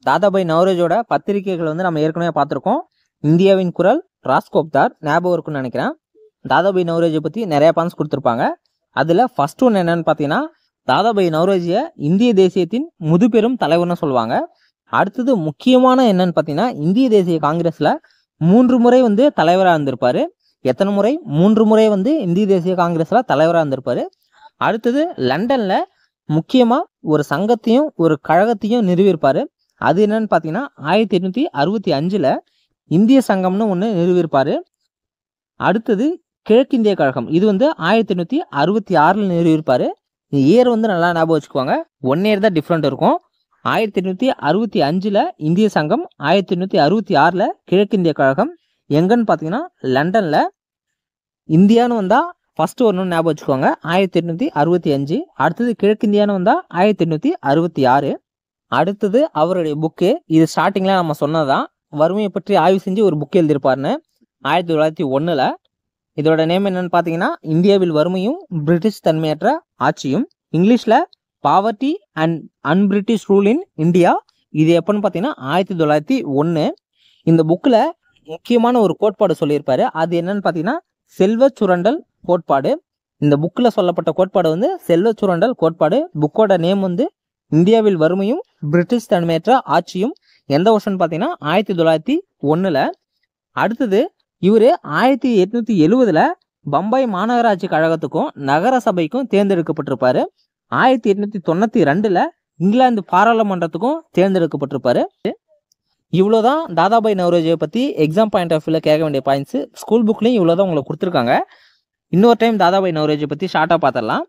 தாதாபாய் நவ்ரோஜோட பத்திரிகைகள் வந்து நம்ம ஏற்கனவே பார்த்துருக்கோம். இந்தியாவின் குரல், ராஸ்கோப்தார், ஞாபகம் இருக்குன்னு நினைக்கிறேன். தாதாபாய் நவ்ரோஜியை பற்றி நிறைய பாயிண்ட்ஸ் கொடுத்துருப்பாங்க. அதில் ஃபர்ஸ்ட் ஒன்று என்னன்னு பார்த்தீங்கன்னா தாதாபாய் நவ்ரோஜியை இந்திய தேசியத்தின் முதுபெரும் தலைவர்னு சொல்லுவாங்க. அடுத்தது முக்கியமான என்னன்னு பார்த்தீங்கன்னா இந்திய தேசிய காங்கிரஸில் 3 முறை வந்து தலைவராக இருந்திருப்பார். எத்தனை முறை? 3 முறை வந்து இந்திய தேசிய காங்கிரஸில் தலைவராக இருந்திருப்பார். அடுத்தது லண்டனில் முக்கியமாக ஒரு சங்கத்தையும் ஒரு கழகத்தையும் நிறுவியிருப்பார். அது என்னன்னு பார்த்தீங்கன்னா 1865 இந்திய சங்கம்னு ஒன்று நிறுவியிருப்பார். அடுத்தது கிழக்கிந்திய கழகம். இது வந்து 1866 நிறுவியிருப்பார். இயர் வந்து நல்லா ஞாபகம் வச்சுக்குவாங்க. 1 இயர் தான் டிஃப்ரெண்ட் இருக்கும். 1865 இந்திய சங்கம், 1866 கிழக்கிந்திய கழகம். எங்கன்னு பார்த்தீங்கன்னா லண்டன்ல. இந்தியான்னு வந்தா ஃபர்ஸ்ட் வரணும்னு ஞாபகம் வச்சுக்கோங்க, 1865. அடுத்தது கிழக்கிந்தியான்னு வந்தா 1866. அடுத்தது அவருடைய புக்கு, இது ஸ்டார்டிங்ல நம்ம சொன்னதான், வறுமையை பற்றி ஆய்வு செஞ்சு ஒரு புக் எழுதியிருப்பாருன்னு 1901. இதோட நேம் என்னன்னு பார்த்தீங்கன்னா இந்தியாவில் வறுமையும் பிரிட்டிஷ் தன்மையற்ற ஆட்சியும், இங்கிலீஷ்ல poverty and un-British rule in India. இது எப்பன்னு பார்த்தீங்கன்னா 1901. இந்த புக்கில் முக்கியமான ஒரு கோட்பாடு சொல்லியிருப்பாரு. அது என்னன்னு பார்த்தீங்கன்னா செல்வ சுரண்டல் கோட்பாடு. இந்த புக்கில் சொல்லப்பட்ட கோட்பாடு வந்து செல்வ சுரண்டல் கோட்பாடு. புக்கோட நேம் வந்து இந்தியாவில் வறுமையும் பிரிட்டிஷ் தன்மையற்ற ஆட்சியும். எந்த வருஷம்னு பார்த்தீங்கன்னா 1901. அடுத்தது இவர் 1870 பம்பாய் மாநகராட்சி கழகத்துக்கும் நகர சபைக்கும் தேர்ந்தெடுக்கப்பட்டிருப்பாரு. 1892 இங்கிலாந்து பாராளுமன்றத்துக்கும் தேர்ந்தெடுக்கப்பட்டிருப்பாரு. இவ்வளோதான் தாதாபாய் நவ்ரோஜியை பற்றி எக்ஸாம் பாயிண்ட் ஆஃப் வியூவில் கேட்க வேண்டிய பாயிண்ட்ஸு. ஸ்கூல் புக்லேயும் இவ்வளோதான் உங்களுக்கு கொடுத்துருக்காங்க. இன்னொரு டைம் தாதாபாய் நவ்ரோஜியை பற்றி ஷார்ட்டாக பார்த்துடலாம்.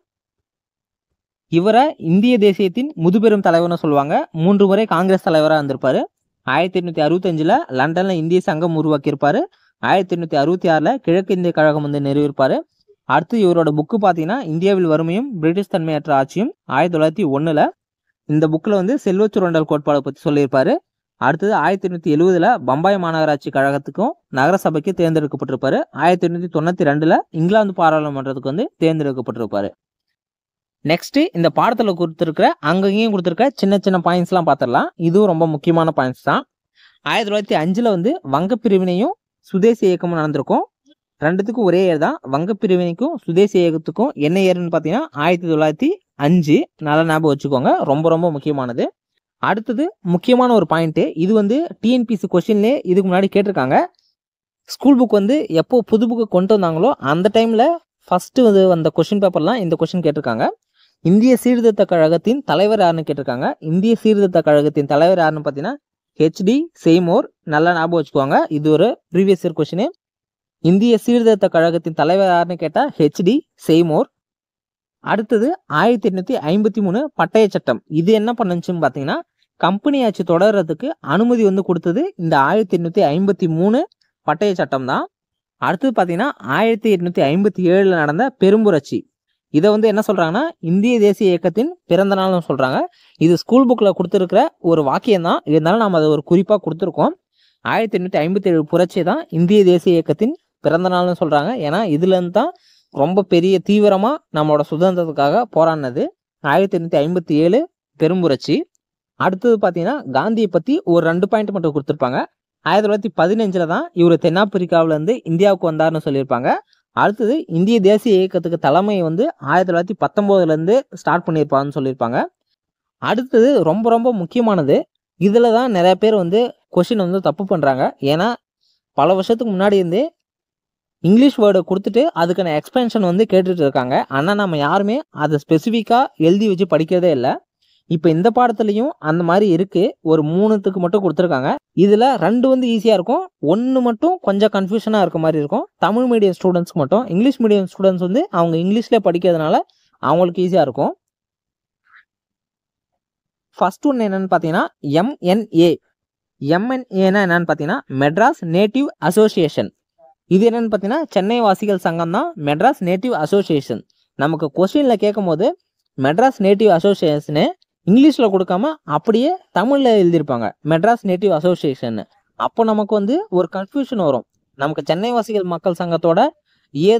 இவரை இந்திய தேசியத்தின் முதுபெரும் தலைவர்னு சொல்லுவாங்க. 3 முறை காங்கிரஸ் தலைவராக இருந்திருப்பாரு. 1865 லண்டனில் இந்திய சங்கம் உருவாக்கியிருப்பாரு. 1866 கிழக்கிந்திய கழகம் வந்து நிறுவியிருப்பாரு. அடுத்து இவரோட புக்கு பார்த்தீங்கன்னா இந்தியாவில் வறுமையும் பிரிட்டிஷ் தன்மையற்ற ஆட்சியும் 1901. இந்த புக்கில் வந்து செல்வ சுரண்டல் கோட்பாடை பற்றி சொல்லியிருப்பாரு. அடுத்தது 1870 பம்பாய் மாநகராட்சி கழகத்துக்கும் நகர சபைக்கு தேர்ந்தெடுக்கப்பட்டிருப்பாரு. 1892 இங்கிலாந்து பாராளுமன்றத்துக்கு வந்து தேர்ந்தெடுக்கப்பட்டிருப்பாரு. நெக்ஸ்ட் இந்த பாடத்தில் கொடுத்துருக்கிற அங்கேயும் கொடுத்துருக்க சின்ன சின்ன பாயிண்ட்ஸ்லாம் பார்த்துடலாம். இதுவும் ரொம்ப முக்கியமான பாயிண்ட்ஸ் தான். 1905 வந்து வங்க பிரிவினையும் சுதேசி இயக்கமும் நடந்திருக்கும். ரெண்டுத்துக்கும் ஒரே இயர் தான். வங்க பிரிவினைக்கும் சுதேசி இயக்கத்துக்கும் என்ன இயர்னு பார்த்தீங்கன்னா 1905. நல்லா ஞாபகம் வச்சுக்கோங்க, ரொம்ப ரொம்ப முக்கியமானது. அடுத்தது முக்கியமான ஒரு பாயிண்ட்டு, இது வந்து டிஎன்பிசி கொஸ்டின்லேயே இதுக்கு முன்னாடி கேட்டிருக்காங்க. ஸ்கூல் புக் வந்து எப்போ புது புக்கு கொண்டு வந்தாங்களோ அந்த டைமில் ஃபஸ்ட்டு வந்து வந்த கொஸ்டின் பேப்பர்லாம் இந்த கொஸ்டின் கேட்டிருக்காங்க. இந்திய சீர்திருத்த கழகத்தின் தலைவர் யாருன்னு கேட்டிருக்காங்க. இந்திய சீர்திருத்த கழகத்தின் தலைவர் யாருன்னு பார்த்தீங்கன்னா ஹெச்டி செய்மோர். நல்லா ஞாபகம் வச்சுக்கோங்க, இது ஒரு ப்ரீவியஸ் இயர் கொஸ்டின். இந்திய சீர்திருத்த கழகத்தின் தலைவர் யாருன்னு கேட்டால் ஹெச்டி செய்மோர். அடுத்தது 1853 பட்டய சட்டம். இது என்ன பண்ணுச்சுன்னு பார்த்தீங்கன்னா கம்பெனி ஆட்சி தொடர்றதுக்கு அனுமதி வந்து கொடுத்தது இந்த 1853 பட்டய சட்டம் தான். அடுத்தது பார்த்தீங்கன்னா 1857 நடந்த பெரும்புரட்சி. இதை வந்து என்ன சொல்றாங்கன்னா இந்திய தேசிய இயக்கத்தின் பிறந்த நாள்னு சொல்றாங்க. இது ஸ்கூல் புக்கில் கொடுத்துருக்கிற ஒரு வாக்கியம் தான், இருந்தாலும் நம்ம அதை ஒரு குறிப்பாக கொடுத்துருக்கோம். 1857 புரட்சி தான் இந்திய தேசிய இயக்கத்தின் பிறந்த நாள்னு சொல்றாங்க. ஏன்னா இதுலேருந்து தான் ரொம்ப பெரிய தீவிரமாக நம்மளோட சுதந்திரத்துக்காக போராடினது 1857 பெரும்புரட்சி. அடுத்தது பார்த்தீங்கன்னா காந்தியை பற்றி ஒரு 2 பாயிண்ட் மட்டும் கொடுத்துருப்பாங்க. 1915 தான் இவர் தென்னாப்பிரிக்காவிலேருந்து இந்தியாவுக்கு வந்தார்னு சொல்லியிருப்பாங்க. அடுத்தது இந்திய தேசிய இயக்கத்துக்கு தலைமை வந்து 1919 ஸ்டார்ட் பண்ணியிருப்பாங்கன்னு சொல்லியிருப்பாங்க. அடுத்தது ரொம்ப ரொம்ப முக்கியமானது, இதில் தான் நிறைய பேர் வந்து கொஷின் வந்து தப்பு பண்ணுறாங்க. ஏன்னா பல வருஷத்துக்கு முன்னாடி இருந்தே இங்கிலீஷ் வேர்டை கொடுத்துட்டு அதுக்கான எக்ஸ்பென்ஷன் வந்து கேட்டுட்டு இருக்காங்க. ஆனால் நம்ம யாருமே அதை ஸ்பெசிஃபிக்காக எழுதி வச்சு படிக்கிறதே இல்லை. இப்போ இந்த பாடத்துலையும் அந்த மாதிரி இருக்குது. ஒரு 3த்துக்கு மட்டும் கொடுத்துருக்காங்க. இதில் 2 வந்து ஈஸியாக இருக்கும், 1 மட்டும் கொஞ்சம் கன்ஃபியூஷனாக இருக்க மாதிரி இருக்கும். தமிழ் மீடியம் ஸ்டூடெண்ட்ஸ்க்கு மட்டும். இங்கிலீஷ் மீடியம் ஸ்டூடெண்ட்ஸ் வந்து அவங்க இங்கிலீஷ்லேயே படிக்கிறதுனால அவங்களுக்கு ஈஸியாக இருக்கும். ஃபர்ஸ்ட் ஒன்று என்னென்னு பார்த்தீங்கன்னா எம்என்ஏ. எம்என்ஏனா என்னன்னு பார்த்தீங்கன்னா மெட்ராஸ் நேட்டிவ் அசோசியேஷன். இது என்னென்னு பார்த்தீங்கன்னா சென்னை வாசிகள் சங்கம் தான் மெட்ராஸ் நேட்டிவ் அசோசியேஷன். நமக்கு கொஸ்டினில் கேட்கும் போது மெட்ராஸ் நேட்டிவ் அசோசியேஷனு இங்கிலீஷில் கொடுக்காம அப்படியே தமிழில் எழுதியிருப்பாங்க மெட்ராஸ் நேட்டிவ் அசோசியேஷன். அப்போ நமக்கு வந்து ஒரு கன்ஃபியூஷன் வரும். நமக்கு சென்னை வாசிகள் மக்கள் சங்கத்தோட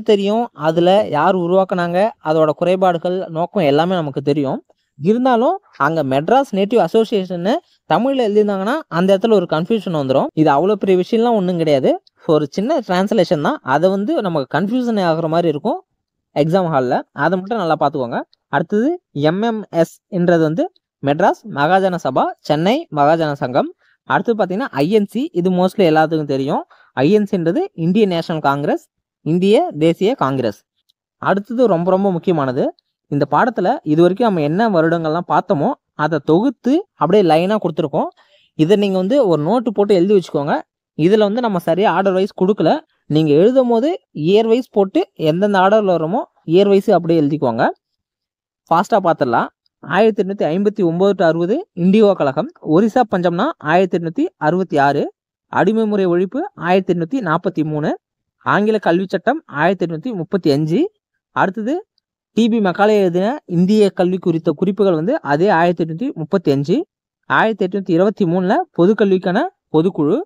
தெரியும், அதில் யார் உருவாக்குனாங்க, அதோட குறைபாடுகள் நோக்கம் எல்லாமே நமக்கு தெரியும். இருந்தாலும் அங்கே மெட்ராஸ் நேட்டிவ் அசோசியேஷன் தமிழில் எழுதியிருந்தாங்கன்னா அந்த இடத்துல ஒரு கன்ஃபியூஷன் வந்துடும். இது அவ்வளோ பெரிய விஷயம்லாம் ஒன்றும் கிடையாது, ஒரு சின்ன டிரான்ஸ்லேஷன் தான். அதை வந்து நமக்கு கன்ஃபியூஷன் ஆகிற மாதிரி இருக்கும் எக்ஸாம் ஹாலில். அதை மட்டும் நல்லா பார்த்துக்கோங்க. அடுத்தது எம்எம்எஸ் என்றது வந்து மெட்ராஸ் மகாஜன சபா சென்னை மகாஜன சங்கம். அடுத்து பார்த்தீங்கன்னா ஐஎன்சி. இது மோஸ்ட்லி எல்லாத்துக்கும் தெரியும். ஐஎன்சின்றது இந்திய நேஷனல் காங்கிரஸ், இந்திய தேசிய காங்கிரஸ். அடுத்தது ரொம்ப ரொம்ப முக்கியமானது, இந்த பாடத்தில் இது வரைக்கும் நம்ம என்ன வருடங்கள்லாம் பார்த்தோமோ அதை தொகுத்து அப்படியே லைனாக கொடுத்துருக்கோம். இதை நீங்கள் வந்து ஒரு நோட்டு போட்டு எழுதி வச்சுக்கோங்க. இதில் வந்து நம்ம சரியாக ஆர்டர் வைஸ் கொடுக்கல. நீங்கள் எழுதும் போது இயர் வைஸ் போட்டு எந்தெந்த ஆர்டரில் வருமோ இயர் வைஸ் அப்படியே எழுதிக்கோங்க. ஃபாஸ்ட்டாக பார்த்துடலாம். 1859 to 60 இண்டிகோ கழகம். ஒரிசா பஞ்சம்னா 1866. அடிமை முறை ஒழிப்பு 1843. ஆங்கில கல்வி சட்டம் 1835. அடுத்தது டிபி மெக்காலே எழுதின இந்திய கல்வி குறித்த குறிப்புகள் வந்து அதே 1835. 1823 பொதுக்கல்விக்கான பொதுக்குழு.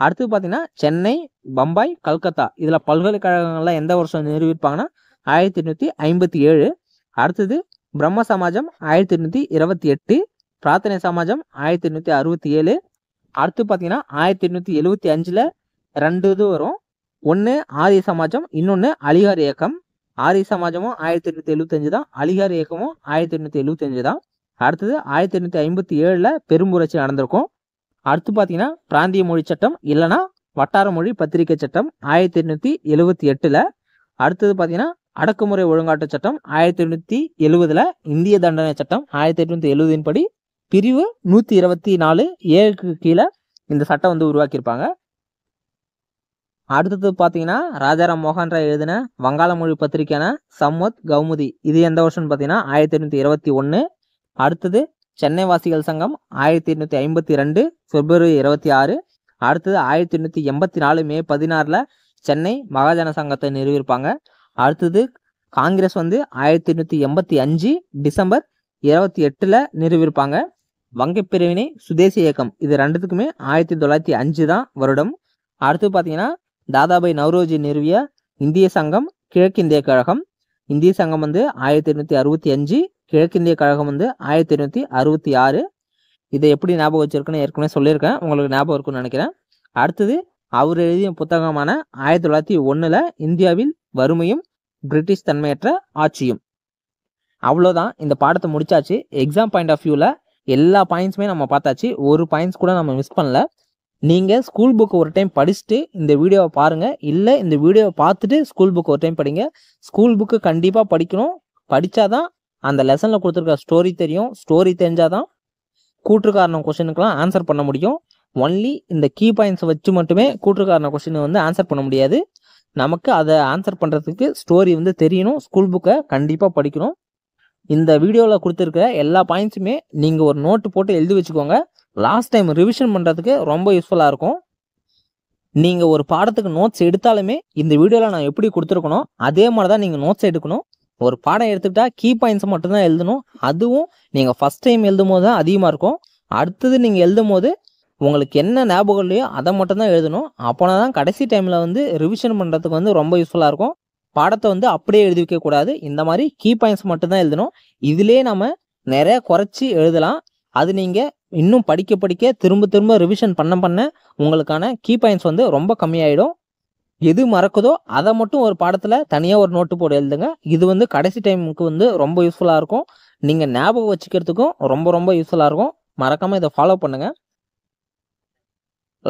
அடுத்தது பார்த்தீங்கன்னா சென்னை, பம்பாய், கல்கத்தா இதில் பல்கலைக்கழகங்கள்லாம் எந்த வருஷம் நிறுவிருப்பாங்கன்னா 1857. அடுத்தது பிரம்ம சமாஜம் 1828. பிரார்த்தனை சமாஜம் 1867. அடுத்து பார்த்தீங்கன்னா 1875 2 இது வரும். ஒன்று ஆரிய சமாஜம், இன்னொன்று அலிகார் இயக்கம். ஆரிய சமாஜமும் 1875 தான், அலிகார் இயக்கமும் 1875 தான். அடுத்தது 1857 பெரும்புரட்சி நடந்திருக்கும். அடுத்து பார்த்தீங்கன்னா பிராந்திய மொழி சட்டம் இல்லைன்னா வட்டார மொழி பத்திரிகை சட்டம் 1878. அடுத்தது பார்த்தீங்கன்னா அடக்குமுறை ஒழுங்காட்டு சட்டம் 1870. இந்திய தண்டனை சட்டம் 1870 படி பிரிவு 124 ஏழுக்கு கீழே இந்த சட்டம் வந்து உருவாக்கியிருப்பாங்க. அடுத்தது பார்த்தீங்கன்னா ராஜாராம் மோகன் ராய் எழுதின வங்காள மொழி பத்திரிகையான சம்வத் கௌமுதி இது எந்த வருஷம்னு பார்த்தீங்கன்னா 1821. அடுத்தது சென்னை வாசிகள் சங்கம் 1852 பிப்ரவரி 26. அடுத்தது 1884 மே 16 சென்னை மகாஜன சங்கத்தை நிறுவியிருப்பாங்க. அடுத்தது காங்கிரஸ் வந்து 1885 டிசம்பர் 28 நிறுவியிருப்பாங்க. வங்கப்பிரிவினை சுதேசி இயக்கம் இது ரெண்டுத்துக்குமே 1905 தான் வருடம். அடுத்து பார்த்தீங்கன்னா தாதாபாய் நவ்ரோஜி நிறுவிய இந்திய சங்கம் கிழக்கிந்திய கழகம். இந்திய சங்கம் வந்து 1865, கிழக்கிந்திய கழகம் வந்து 1866. இதை எப்படி ஞாபகம் வச்சிருக்குன்னு ஏற்கனவே சொல்லியிருக்கேன், உங்களுக்கு ஞாபகம் இருக்குன்னு நினைக்கிறேன். அடுத்தது அவர் எழுதிய புத்தகமான 1901 இந்தியாவில் வறுமையும் பிரிட்டிஷ் தன்மையற்ற ஆட்சியும். அவ்வளோதான், இந்த பாடத்தை முடிச்சாச்சு. எக்ஸாம் பாயிண்ட் ஆஃப் வியூவில் எல்லா பாயிண்ட்ஸுமே நம்ம பார்த்தாச்சு, ஒரு பாயிண்ட்ஸ் கூட நம்ம மிஸ் பண்ணல. நீங்கள் ஸ்கூல் புக்கு ஒரு டைம் படிச்சுட்டு இந்த வீடியோவை பாருங்கள், இல்லை இந்த வீடியோவை பார்த்துட்டு ஸ்கூல் புக்கு ஒரு டைம் படிங்க. ஸ்கூல் புக்கு கண்டிப்பாக படிக்கணும், படித்தாதான் அந்த லெசனில் கொடுத்துருக்க ஸ்டோரி தெரியும். ஸ்டோரி தெரிஞ்சாதான் கூற்றுக்காரணம் கொஸ்டினுக்கெலாம் ஆன்சர் பண்ண முடியும். ஒன்லி இந்த கீ பாயிண்ட்ஸை வச்சு மட்டுமே கூற்றுக்காரண கொஸ்டினை வந்து ஆன்சர் பண்ண முடியாது. நமக்கு அதை ஆன்சர் பண்ணுறதுக்கு ஸ்டோரி வந்து தெரியணும். ஸ்கூல் புக்கை கண்டிப்பாக படிக்கணும். இந்த வீடியோவில் கொடுத்துருக்க எல்லா பாயிண்ட்ஸுமே நீங்கள் ஒரு நோட்டு போட்டு எழுதி வச்சுக்கோங்க. லாஸ்ட் டைம் ரிவிஷன் பண்ணுறதுக்கு ரொம்ப யூஸ்ஃபுல்லாக இருக்கும். நீங்கள் ஒரு பாடத்துக்கு நோட்ஸ் எடுத்தாலுமே இந்த வீடியோவில் நான் எப்படி கொடுத்துருக்கணும் அதே மாதிரி தான் நீங்கள் நோட்ஸ் எடுக்கணும். ஒரு பாடம் எடுத்துக்கிட்டா கீ பாயிண்ட்ஸை மட்டும்தான் எழுதணும். அதுவும் நீங்கள் ஃபஸ்ட் டைம் எழுதும் போது தான் அதிகமாக இருக்கும். அடுத்தது நீங்கள் எழுதும் போது உங்களுக்கு என்ன ஞாபகம் இல்லையோ அதை மட்டும்தான் எழுதணும். அப்போனா தான் கடைசி டைமில் வந்து ரிவிஷன் பண்ணுறதுக்கு வந்து ரொம்ப யூஸ்ஃபுல்லாக இருக்கும். பாடத்தை வந்து அப்படியே எழுதி வைக்கக்கூடாது, இந்த மாதிரி கீ பாயிண்ட்ஸ் மட்டும்தான் எழுதணும். இதிலே நம்ம நிறைய குறைச்சி எழுதலாம். அது நீங்கள் இன்னும் படிக்க படிக்க திரும்ப திரும்ப ரிவிஷன் பண்ண உங்களுக்கான கீ பாயிண்ட்ஸ் வந்து ரொம்ப கம்மியாயிடும். எது மறக்குதோ அதை மட்டும் ஒரு பாடத்தில் தனியாக ஒரு நோட்டு போட்டு எழுதுங்க. இது வந்து கடைசி டைமுக்கு வந்து ரொம்ப யூஸ்ஃபுல்லாக இருக்கும். நீங்கள் ஞாபகம் வச்சுக்கிறதுக்கும் ரொம்ப ரொம்ப யூஸ்ஃபுல்லாக இருக்கும். மறக்காமல் இதை ஃபாலோ பண்ணுங்கள்.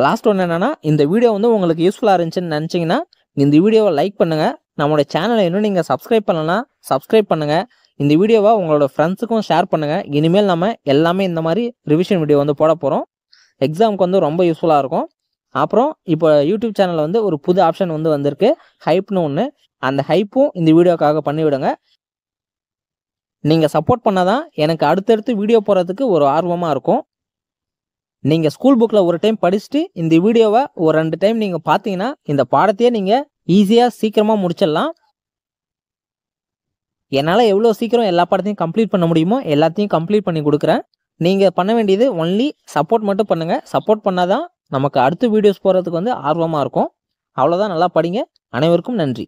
லாஸ்ட் ஒன்று என்னென்னா, இந்த வீடியோ வந்து உங்களுக்கு யூஸ்ஃபுல்லாக இருந்துச்சுன்னு நினச்சிங்கன்னா இந்த வீடியோவை லைக் பண்ணுங்கள். நம்மளோட சேனலை இன்னும் நீங்கள் சப்ஸ்கிரைப் பண்ணலாம், சப்ஸ்கிரைப் பண்ணுங்கள். இந்த வீடியோவை உங்களோட ஃப்ரெண்ட்ஸுக்கும் ஷேர் பண்ணுங்கள். இனிமேல் நம்ம எல்லாமே இந்த மாதிரி ரிவிஷன் வீடியோ வந்து போட போகிறோம். எக்ஸாமுக்கு வந்து ரொம்ப யூஸ்ஃபுல்லாக இருக்கும். அப்புறம் இப்போ யூடியூப் சேனலில் வந்து ஒரு புது ஆப்ஷன் வந்து வந்திருக்கு, ஹைப்னு ஒன்று. அந்த ஹைப்பும் இந்த வீடியோக்காக பண்ணிவிடுங்க. நீங்கள் சப்போர்ட் பண்ணாதான் எனக்கு அடுத்தடுத்து வீடியோ போடுறதுக்கு ஒரு ஆர்வமாக இருக்கும். நீங்கள் ஸ்கூல் புக்கில் ஒரு டைம் படிச்சுட்டு இந்த வீடியோவை ஒரு 2 டைம் நீங்கள் பார்த்தீங்கன்னா இந்த பாடத்தையே நீங்கள் ஈஸியாக சீக்கிரமாக முடிச்சிடலாம். என்னால் எவ்வளோ சீக்கிரம் எல்லா பாடத்தையும் கம்ப்ளீட் பண்ண முடியுமோ எல்லாத்தையும் கம்ப்ளீட் பண்ணி கொடுக்குறேன். நீங்கள் பண்ண வேண்டியது ஒன்லி சப்போர்ட் மட்டும் பண்ணுங்கள். சப்போர்ட் பண்ணாதான் நமக்கு அடுத்த வீடியோஸ் போகிறதுக்கு வந்து ஆர்வமாக இருக்கும். அவ்வளோதான், நல்லா படிங்க. அனைவருக்கும் நன்றி.